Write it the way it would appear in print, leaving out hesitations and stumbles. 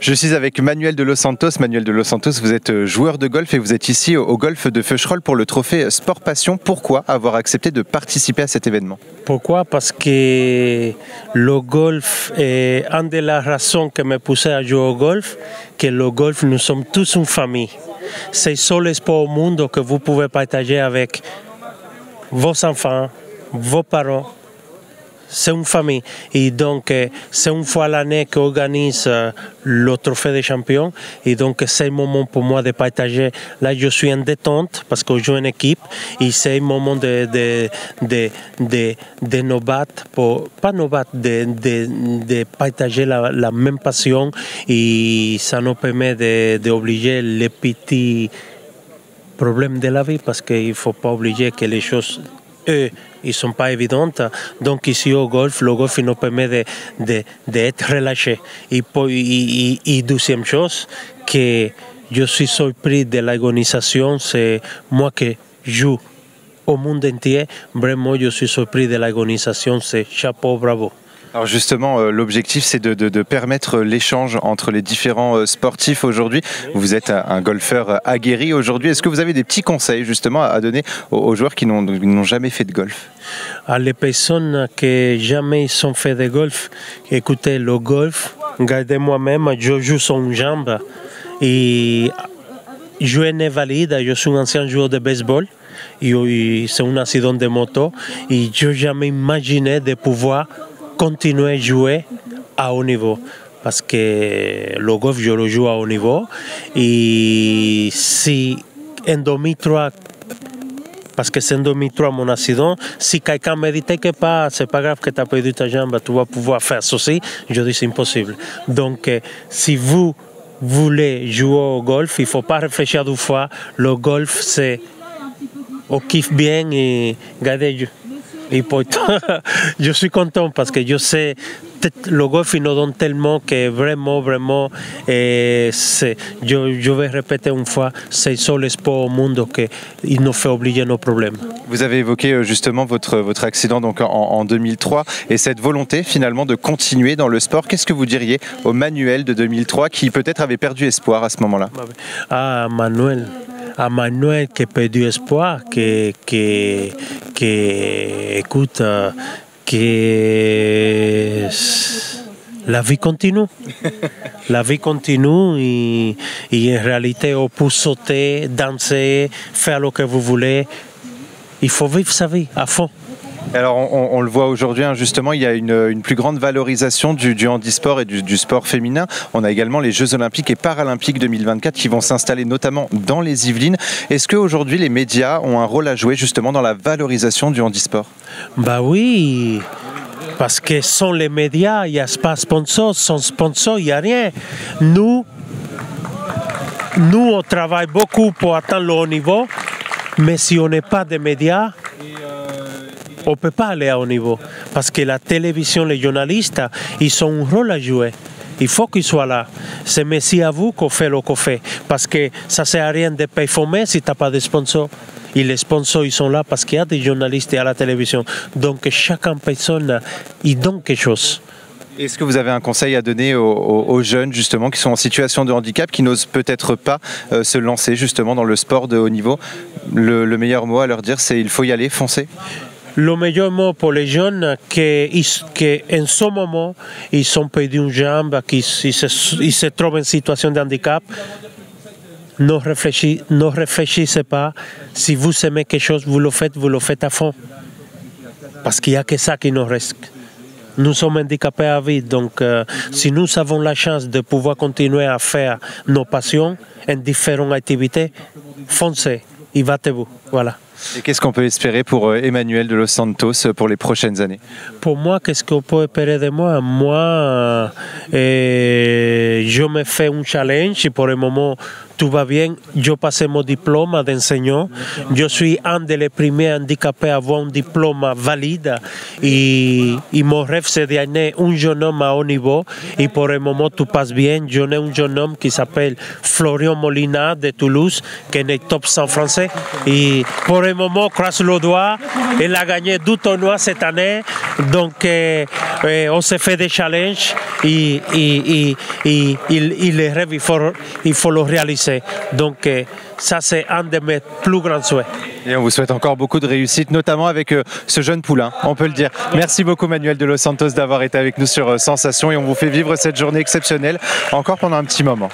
Je suis avec Manuel de Los Santos. Manuel de Los Santos, vous êtes joueur de golf et vous êtes ici au golf de Feucherolles pour le trophée Sport Passion. Pourquoi avoir accepté de participer à cet événement? Pourquoi? Parce que le golf est une des raisons qui me poussait à jouer au golf, que le golf, nous sommes tous une famille. C'est le seul sport au monde que vous pouvez partager avec vos enfants, vos parents. C'est une famille. Et donc, c'est une fois l'année qu'on organise le trophée des champions. Et donc, c'est le moment pour moi de partager. Là, je suis en détente parce que je joue en équipe. Et c'est le moment de nos battre, pas nos battre, de partager la même passion. Et ça nous permet d'obliger les petits problèmes de la vie parce qu'il ne faut pas oublier que les choses, eux, ils ne sont pas évidentes. Donc ici au golf, le golf nous permet d'être relâché. Et deuxième chose, que je suis surpris de l'organisation, c'est moi qui joue au monde entier. Vraiment, je suis surpris de l'organisation, c'est chapeau, bravo. Alors justement, l'objectif, c'est de permettre l'échange entre les différents sportifs aujourd'hui. Vous êtes un golfeur aguerri aujourd'hui. Est-ce que vous avez des petits conseils justement à donner aux joueurs qui n'ont jamais fait de golf? À les personnes qui jamais ont fait de golf, écoutez, le golf, regardez moi-même, je joue sur une jambe et je suis invalide, je suis un ancien joueur de baseball. C'est un accident de moto et je n'ai jamais imaginé de pouvoir continuer à jouer à haut niveau parce que le golf je le joue à haut niveau et si en 2003 parce que c'est en 2003 mon accident, si quelqu'un me dit que pas, c'est pas grave que tu as perdu ta jambe, tu vas pouvoir faire ceci, je dis c'est impossible. Donc si vous voulez jouer au golf, il ne faut pas réfléchir deux fois, le golf c'est on kiffe bien et regardez. Et je suis content parce que je sais le golf il nous donne tellement que vraiment je vais répéter une fois, c'est le seul sport au monde qui nous fait oublier nos problèmes. Vous avez évoqué justement votre accident donc en 2003 et cette volonté finalement de continuer dans le sport. Qu'est-ce que vous diriez au Manuel de 2003 qui peut-être avait perdu espoir à ce moment-là? Ah, Manuel qui a perdu espoir, écoute, que la vie continue. La vie continue et en réalité on peut sauter, danser, faire ce que vous voulez. Il faut vivre sa vie à fond. Alors on le voit aujourd'hui, justement, il y a une plus grande valorisation du handisport et du sport féminin. On a également les Jeux Olympiques et Paralympiques 2024 qui vont s'installer notamment dans les Yvelines. Est-ce qu'aujourd'hui les médias ont un rôle à jouer justement dans la valorisation du handisport? Bah oui, parce que sans les médias, il n'y a pas de sponsor, sans sponsor, il n'y a rien. Nous, on travaille beaucoup pour atteindre le haut niveau, mais si on n'est pas des médias, on ne peut pas aller à haut niveau. Parce que la télévision, les journalistes, ils ont un rôle à jouer. Il faut qu'ils soient là. C'est merci à vous qu'on fait ce qu'on fait. Parce que ça ne sert à rien de performer si tu n'as pas de sponsors. Et les sponsors, ils sont là parce qu'il y a des journalistes à la télévision. Donc chaque personne, il donne quelque chose. Est-ce que vous avez un conseil à donner aux jeunes justement qui sont en situation de handicap, qui n'osent peut-être pas se lancer justement dans le sport de haut niveau? Le meilleur mot à leur dire, c'est il faut y aller, foncer? Le meilleur mot pour les jeunes, qu'en ce moment, ils ont perdu une jambe, qu'ils se trouvent en situation de handicap, ne réfléchissez pas. Si vous aimez quelque chose, vous le faites à fond. Parce qu'il n'y a que ça qui nous reste. Nous sommes handicapés à vie, donc si nous avons la chance de pouvoir continuer à faire nos passions en différentes activités, foncez et battez-vous. Voilà. Et qu'est-ce qu'on peut espérer pour Emmanuel de Los Santos pour les prochaines années? Pour moi, qu'est-ce qu'on peut espérer de moi? Moi, je me fais un challenge et pour le moment, tout va bien. Je passe mon diplôme d'enseignant. Je suis un des premiers handicapés à avoir un diplôme valide Et mon rêve, c'est d'amener un jeune homme à haut niveau. Et pour le moment, tout passe bien. J'en ai un jeune homme qui s'appelle Florian Molina de Toulouse, qui est top 100 français. Et pour le moment, croise le doigt. Il a gagné 2 tournois cette année. Donc, on se fait des challenges. Et les rêves, il faut le réaliser. Donc, ça, c'est un de mes plus grands souhaits. Et on vous souhaite encore beaucoup de réussite, notamment avec ce jeune poulain, on peut le dire. Merci beaucoup Manuel de Los Santos d'avoir été avec nous sur Sensation et on vous fait vivre cette journée exceptionnelle encore pendant un petit moment.